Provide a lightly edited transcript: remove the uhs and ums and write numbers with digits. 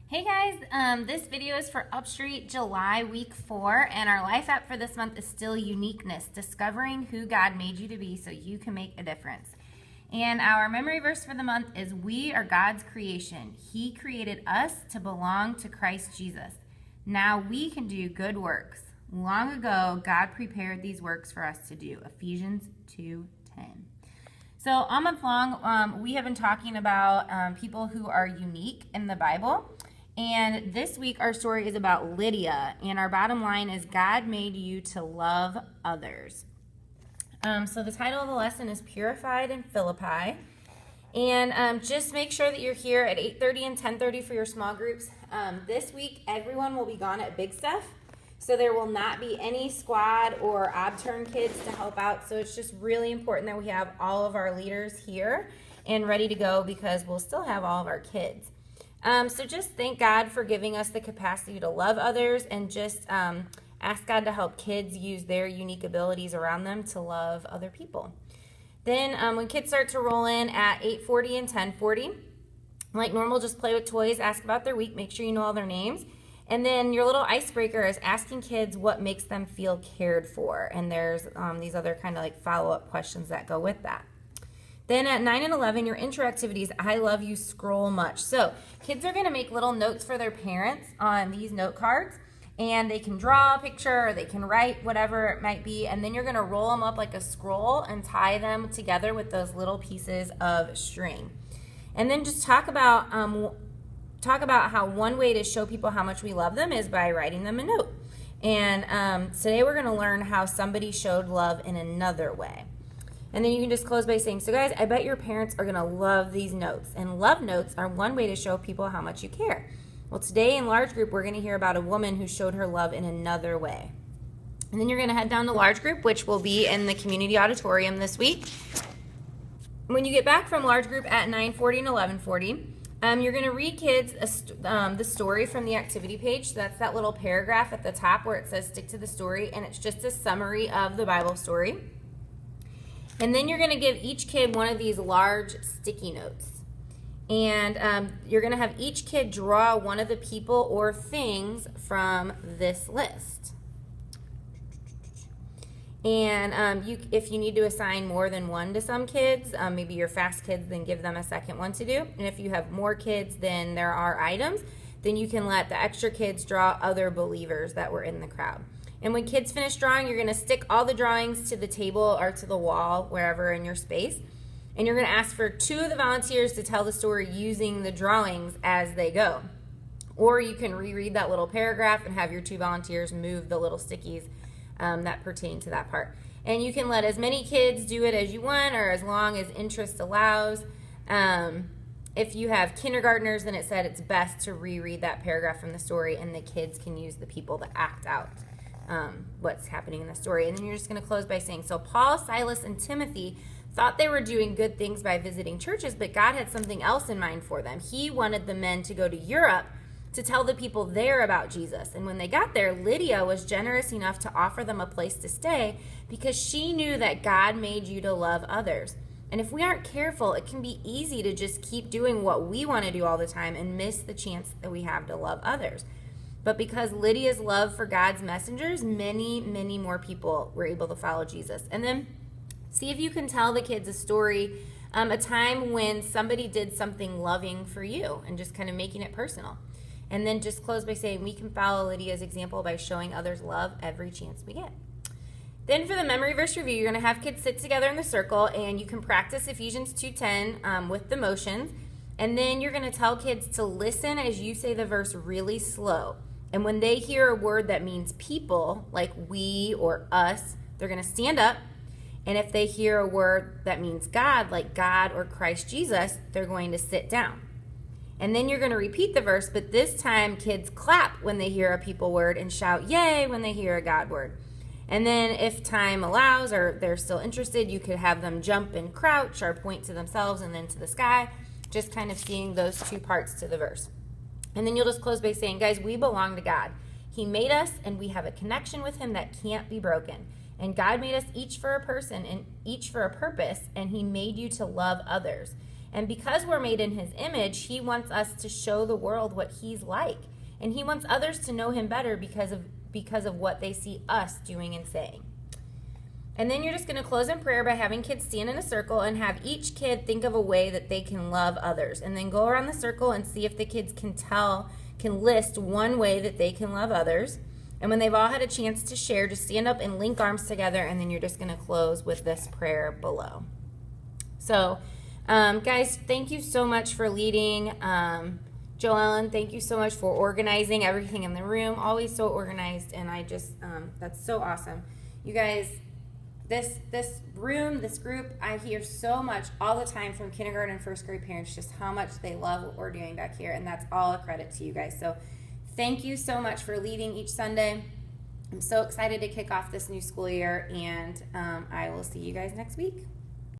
Hey guys, this video is for Upstreet July week 4, and our life app for this month is still uniqueness, discovering who God made you to be so you can make a difference. And our memory verse for the month is, we are God's creation. He created us to belong to Christ Jesus. Now we can do good works. Long ago, God prepared these works for us to do. Ephesians 2:10. So all month long, we have been talking about people who are unique in the Bible. And this week, our story is about Lydia. And our bottom line is, God made you to love others. So the title of the lesson is Purified in Philippi. And just make sure that you're here at 8:30 and 10:30 for your small groups. This week, everyone will be gone at Big Stuff. So there will not be any squad or obturn kids to help out. So it's just really important that we have all of our leaders here and ready to go, because we'll still have all of our kids. So just thank God for giving us the capacity to love others, and just ask God to help kids use their unique abilities around them to love other people. Then when kids start to roll in at 8:40 and 10:40, like normal, just play with toys, ask about their week, make sure you know all their names. And then your little icebreaker is asking kids what makes them feel cared for. And there's these other kind of like follow-up questions that go with that. Then at 9 and 11, your intro activities, I love you, scroll much. So kids are going to make little notes for their parents on these note cards, and they can draw a picture or they can write whatever it might be, and then you're going to roll them up like a scroll and tie them together with those little pieces of string. And then just talk about how one way to show people how much we love them is by writing them a note. And today we're going to learn how somebody showed love in another way. And then you can just close by saying, so guys, I bet your parents are going to love these notes. And love notes are one way to show people how much you care. Well, today in large group, we're going to hear about a woman who showed her love in another way. And then you're going to head down to large group, which will be in the community auditorium this week. When you get back from large group at 9:40 and 11:40, you're going to read kids the story from the activity page. So that's that little paragraph at the top where it says stick to the story, and it's just a summary of the Bible story. And then you're going to give each kid one of these large sticky notes. And you're going to have each kid draw one of the people or things from this list. And if you need to assign more than one to some kids, maybe you're fast kids, then give them a second one to do. And if you have more kids than there are items, then you can let the extra kids draw other believers that were in the crowd. And when kids finish drawing, you're going to stick all the drawings to the table or to the wall, wherever in your space. And you're going to ask for 2 of the volunteers to tell the story using the drawings as they go. Or you can reread that little paragraph and have your 2 volunteers move the little stickies that pertain to that part. And you can let as many kids do it as you want, or as long as interest allows. If you have kindergartners, then it said it's best to reread that paragraph from the story, and the kids can use the people to act out what's happening in the story. And then you're just going to close by saying, so Paul, Silas, and Timothy thought they were doing good things by visiting churches, but God had something else in mind for them. He wanted the men to go to Europe to tell the people there about Jesus. And when they got there, Lydia was generous enough to offer them a place to stay, because she knew that God made you to love others. And if we aren't careful, it can be easy to just keep doing what we want to do all the time and miss the chance that we have to love others. But because Lydia's love for God's messengers, many, many more people were able to follow Jesus. And then see if you can tell the kids a story, a time when somebody did something loving for you, and just kind of making it personal. And then just close by saying, we can follow Lydia's example by showing others love every chance we get. Then for the memory verse review, you're going to have kids sit together in the circle, and you can practice Ephesians 2:10 with the motions. And then you're going to tell kids to listen as you say the verse really slow. And when they hear a word that means people, like we or us, they're going to stand up. And if they hear a word that means God, like God or Christ Jesus, they're going to sit down. And then you're going to repeat the verse, but this time kids clap when they hear a people word and shout yay when they hear a God word. And then if time allows, or they're still interested, you could have them jump and crouch or point to themselves and then to the sky, just kind of seeing those 2 parts to the verse. And then you'll just close by saying, guys, we belong to God. He made us, and we have a connection with him that can't be broken. And God made us each for a person and each for a purpose, and he made you to love others. And because we're made in his image, he wants us to show the world what he's like. And he wants others to know him better because of what they see us doing and saying. And then you're just going to close in prayer by having kids stand in a circle and have each kid think of a way that they can love others. And then go around the circle and see if the kids can list one way that they can love others. And when they've all had a chance to share, just stand up and link arms together, and then you're just going to close with this prayer below. So, guys, thank you so much for leading. Joellen, thank you so much for organizing everything in the room. Always so organized, and I just, that's so awesome. You guys, this room, this group, I hear so much all the time from kindergarten and first grade parents just how much they love what we're doing back here, and that's all a credit to you guys. So thank you so much for leading each Sunday. I'm so excited to kick off this new school year, and I will see you guys next week.